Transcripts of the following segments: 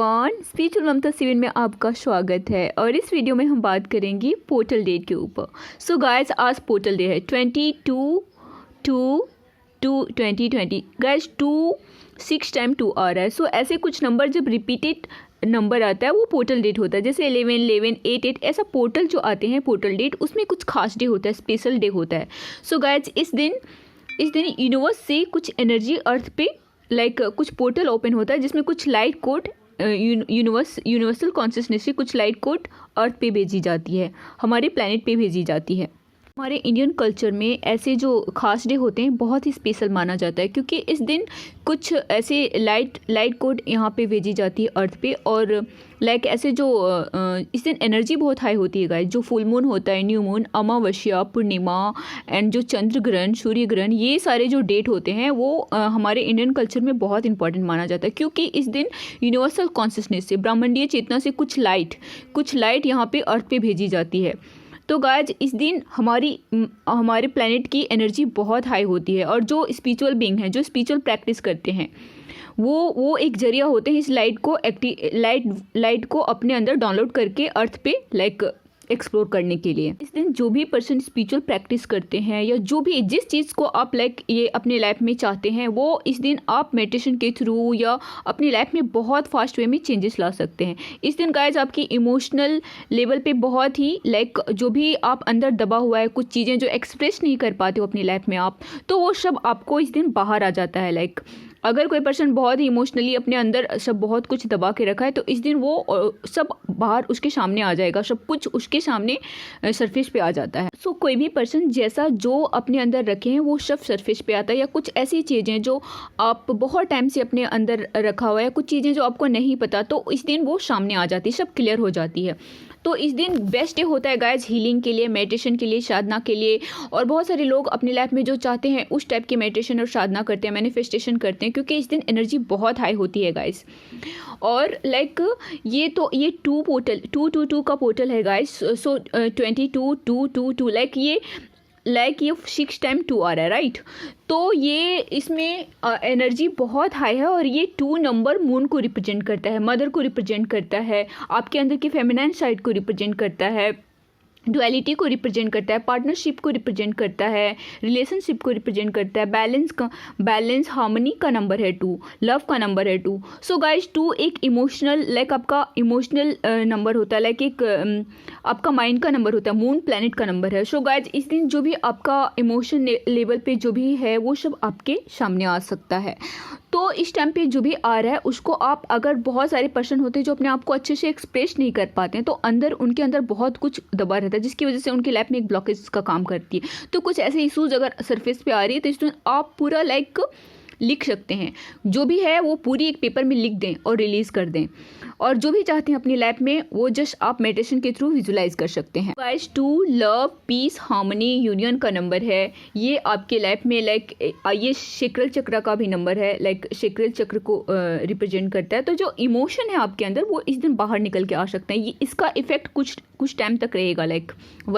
Everyone, spiritual ममता civil में आपका स्वागत है। और इस वीडियो में हम बात करेंगे पोर्टल डेट के ऊपर। सो गाइस, आज पोर्टल डे है 22/2/2020। गाइस 2 6 टाइम 2 आ रहा है। सो ऐसे कुछ नंबर जब रिपीटेड नंबर आता है वो पोर्टल डेट होता है। जैसे 11 11 8 8 ऐसा पोर्टल जो आते हैं पोर्टल डेट, उसमें कुछ खास डे होता है, स्पेशल डे होता है। सो गाइस, इस दिन यूनिवर्स से कुछ एनर्जी अर्थ पे कुछ पोर्टल ओपन होता है, जिसमें कुछ लाइट कोड यूनिवर्सल कॉन्शियसनेस से कुछ लाइट कोड अर्थ पे भेजी जाती है, हमारे प्लैनेट पे भेजी जाती है। हमारे इंडियन कल्चर में ऐसे जो खास डे होते हैं बहुत ही स्पेशल माना जाता है, क्योंकि इस दिन कुछ ऐसे लाइट कोड यहाँ पे भेजी जाती है अर्थ पे। और ऐसे जो इस दिन एनर्जी बहुत हाई होती है गाइस। जो फुल मून होता है, new moon, Amavasya, Purnima and जो चंद्र ग्रहण, सूर्य ग्रहण, ये सारे जो डेट होते हैं वो हमारे इंडियन कल्चर में बहुत इंपॉर्टेंट माना जाता है, क्योंकि इस दिन यूनिवर्सल कॉन्शियसनेस से, ब्रह्मांडीय चेतना से कुछ लाइट यहाँ पे अर्थ पे भेजी जाती है। तो गाइज, इस दिन हमारे प्लैनेट की एनर्जी बहुत हाई होती है। और जो स्पिरिचुअल बीइंग हैं, जो स्पिरिचुअल प्रैक्टिस करते हैं, वो एक जरिया होते हैं इस लाइट को अपने अंदर डाउनलोड करके अर्थ पे एक्सप्लोर करने के लिए। इस दिन जो भी पर्सन स्पिरिचुअल प्रैक्टिस करते हैं या जो भी जिस चीज़ को आप ये अपने लाइफ में चाहते हैं, वो इस दिन आप मेडिटेशन के थ्रू या अपनी लाइफ में बहुत फास्ट वे में चेंजेस ला सकते हैं। इस दिन गाइज आपकी इमोशनल लेवल पे बहुत ही जो भी आप अंदर दबा हुआ है, कुछ चीज़ें जो एक्सप्रेस नहीं कर पाते हो अपनी लाइफ में आप, तो वो सब आपको इस दिन बाहर आ जाता है। अगर कोई पर्सन बहुत ही इमोशनली अपने अंदर सब बहुत कुछ दबा के रखा है, तो इस दिन वो सब बाहर उसके सामने आ जाएगा, सब कुछ उसके सामने सरफेस पे आ जाता है। सो कोई भी पर्सन जैसा जो अपने अंदर रखे हैं वो सब सरफेस पे आता है। या कुछ ऐसी चीज़ें जो आप बहुत टाइम से अपने अंदर रखा हुआ है, कुछ चीज़ें जो आपको नहीं पता, तो इस दिन वो सामने आ जाती है, सब क्लियर हो जाती है। तो इस दिन बेस्ट डे होता है गाइज हीलिंग के लिए, मेडिटेशन के लिए, साधना के लिए। और बहुत सारे लोग अपनी लाइफ में जो चाहते हैं उस टाइप के मेडिटेशन और साधना करते हैं, मैनिफेस्टेशन करते हैं, क्योंकि इस दिन एनर्जी बहुत हाई होती है गाइज। और ये 222 का पोर्टल है गाइज। सो 22/2/2/2 ये 6 टाइम 2 आ रहा है, राइट। तो ये इसमें एनर्जी बहुत हाई है। और ये 2 नंबर मून को रिप्रेजेंट करता है, मदर को रिप्रेजेंट करता है, आपके अंदर की फेमिनाइन साइड को रिप्रेजेंट करता है, डुअलिटी को रिप्रेजेंट करता है, पार्टनरशिप को रिप्रेजेंट करता है, रिलेशनशिप को रिप्रेजेंट करता है, बैलेंस हार्मनी का नंबर है 2, लव का नंबर है 2। सो गाइज 2 एक इमोशनल आपका इमोशनल नंबर होता है, एक आपका माइंड का नंबर होता है, मून प्लैनेट का नंबर है। सो गाइज, इस दिन जो भी आपका इमोशन लेवल पे जो भी है वो सब आपके सामने आ सकता है। तो इस टाइम पे जो भी आ रहा है उसको आप, अगर बहुत सारे पर्सन होते हैं जो अपने आप को अच्छे से एक्सप्रेस नहीं कर पाते हैं, तो उनके अंदर बहुत कुछ दबा रहता है, जिसकी वजह से उनकी लाइफ में एक ब्लॉकेज का काम करती है। तो कुछ ऐसे इशूज़ अगर सरफेस पे आ रही है, तो इसमें आप पूरा लिख सकते हैं, जो भी है वो पूरी एक पेपर में लिख दें और रिलीज़ कर दें। और जो भी चाहते हैं अपनी लाइफ में वो जस्ट आप मेडिटेशन के थ्रू विजुलाइज कर सकते हैं। Guys 2 love, peace, harmony, union का नंबर है। ये आपके लाइफ में ये शेक्रल चक्र का भी नंबर है, शेक्रल चक्र को रिप्रेजेंट करता है। तो जो इमोशन है आपके अंदर वो इस दिन बाहर निकल के आ सकते हैं। ये इसका इफेक्ट कुछ टाइम तक रहेगा, 1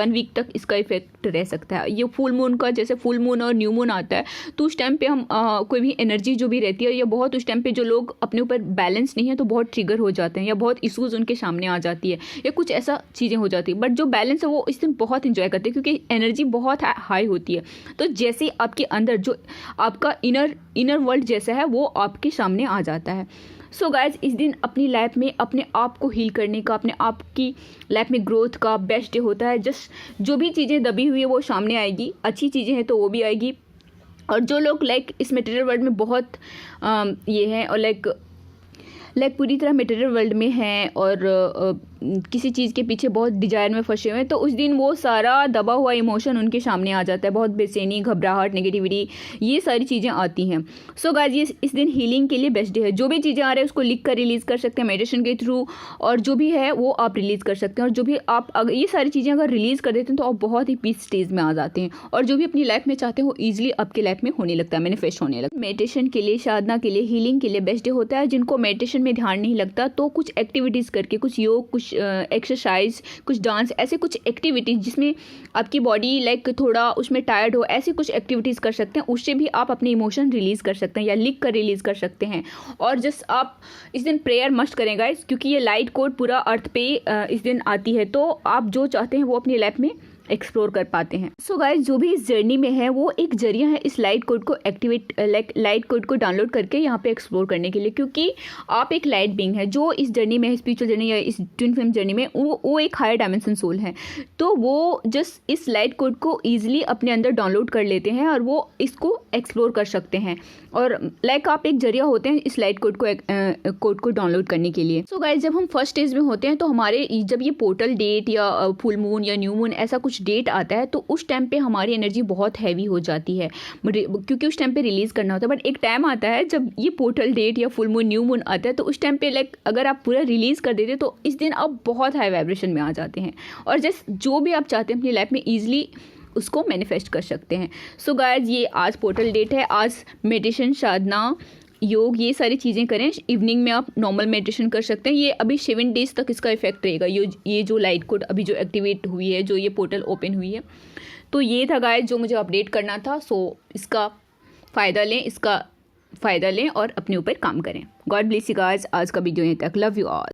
वीक तक इसका इफेक्ट रह सकता है। ये फुल मून का, जैसे फुल मून और न्यू मून आता है, तो उस टाइम पे हम कोई भी एनर्जी जो भी रहती है, या बहुत उस टाइम पे जो लोग अपने ऊपर बैलेंस नहीं है तो बहुत ट्रिगर हो जाते हैं, या बहुत इश्यूज उनके सामने आ जाती है, या कुछ ऐसा चीज़ें हो जाती है। बट जो बैलेंस है वो इस दिन बहुत इंजॉय करते हैं, क्योंकि एनर्जी बहुत हाई होती है। तो जैसे आपके अंदर जो आपका इनर वर्ल्ड जैसा है वो आपके सामने आ जाता है। सो गाइज, इस दिन अपनी लाइफ में अपने आप को हील करने का, अपने आप की लाइफ में ग्रोथ का बेस्ट डे होता है। जस्ट जो भी चीज़ें दबी हुई है वो सामने आएगी, अच्छी चीज़ें हैं तो वो भी आएगी। और जो लोग इस मटेरियल वर्ल्ड में बहुत ये हैं, और पूरी तरह मटेरियल वर्ल्ड में हैं और किसी चीज़ के पीछे बहुत डिजायर में फंसे हुए हैं, तो उस दिन वो सारा दबा हुआ इमोशन उनके सामने आ जाता है। बहुत बेचैनी, घबराहट, नेगेटिविटी, ये सारी चीज़ें आती हैं। सो गाइस, ये इस दिन हीलिंग के लिए बेस्ट डे है। जो भी चीज़ें आ रही है उसको लिख कर रिलीज़ कर सकते हैं मेडिटेशन के थ्रू, और जो भी है वो आप रिलीज़ कर सकते हैं। और जो भी आप अगर ये सारी चीज़ें अगर रिलीज़ कर देते हैं तो आप बहुत ही पीस स्टेज में आ जाते हैं, और जो भी अपनी लाइफ में चाहते हैं वो ईजिली आपकी लाइफ में होने लगता है, मैनिफेस्ट होने लगता है। मेडिटेशन के लिए, साधना के लिए, हीलिंग के लिए बेस्ट डे होता है। जिनको मेडिटेशन में ध्यान नहीं लगता तो कुछ एक्टिविटीज़ करके, कुछ योग, कुछ कुछ एक्सरसाइज, कुछ डांस, ऐसे कुछ एक्टिविटीज़ जिसमें आपकी बॉडी लाइक थोड़ा उसमें टायर्ड हो, ऐसे कुछ एक्टिविटीज़ कर सकते हैं। उससे भी आप अपने इमोशन रिलीज़ कर सकते हैं या लिख कर रिलीज़ कर सकते हैं। और जस्ट आप इस दिन प्रेयर मस्ट करें गाइस, क्योंकि ये लाइट कोड पूरा अर्थ पे इस दिन आती है, तो आप जो चाहते हैं वो अपनी लाइफ में एक्सप्लोर कर पाते हैं। सो गाइस, जो भी इस जर्नी में है वो एक जरिया है इस लाइट कोड को एक्टिवेट, लाइट कोड को डाउनलोड करके यहाँ पे एक्सप्लोर करने के लिए, क्योंकि आप एक लाइट बीइंग है जो इस जर्नी में है, स्पिरिचुअल जर्नी या इस ट्विन फ्लेम जर्नी में, वो एक हायर डायमेंशन सोल है। तो वो जस्ट इस लाइट कोड को ईजिली अपने अंदर डाउनलोड कर लेते हैं और वो इसको एक्सप्लोर कर सकते हैं। और लाइक आप एक जरिया होते हैं इस लाइट कोड को डाउनलोड करने के लिए। सो गाइस, जब हम फर्स्ट स्टेज में होते हैं तो हमारे जब ये पोर्टल डेट या फुल मून या न्यू मून ऐसा कुछ डेट आता है, तो उस टाइम पे हमारी एनर्जी बहुत हैवी हो जाती है, क्योंकि उस टाइम पे रिलीज़ करना होता है। बट एक टाइम आता है जब ये पोर्टल डेट या फुल मून, न्यू मून आता है, तो उस टाइम पे लाइक अगर आप पूरा रिलीज़ कर देते तो इस दिन आप बहुत हाई वाइब्रेशन में आ जाते हैं और जस्ट जो भी आप चाहते हैं अपनी लाइफ में ईजिली उसको मैनिफेस्ट कर सकते हैं। सो गाइस, ये आज पोर्टल डेट है। आज मेडिटेशन, साधना, योग, ये सारी चीज़ें करें। इवनिंग में आप नॉर्मल मेडिटेशन कर सकते हैं। ये अभी 7 डेज़ तक इसका इफेक्ट रहेगा, ये जो लाइट कोड अभी जो एक्टिवेट हुई है, जो ये पोर्टल ओपन हुई है। तो ये था गाइस जो मुझे अपडेट करना था। सो इसका फ़ायदा लें और अपने ऊपर काम करें। God bless you guys. आज का वीडियो यहीं तक। Love you all.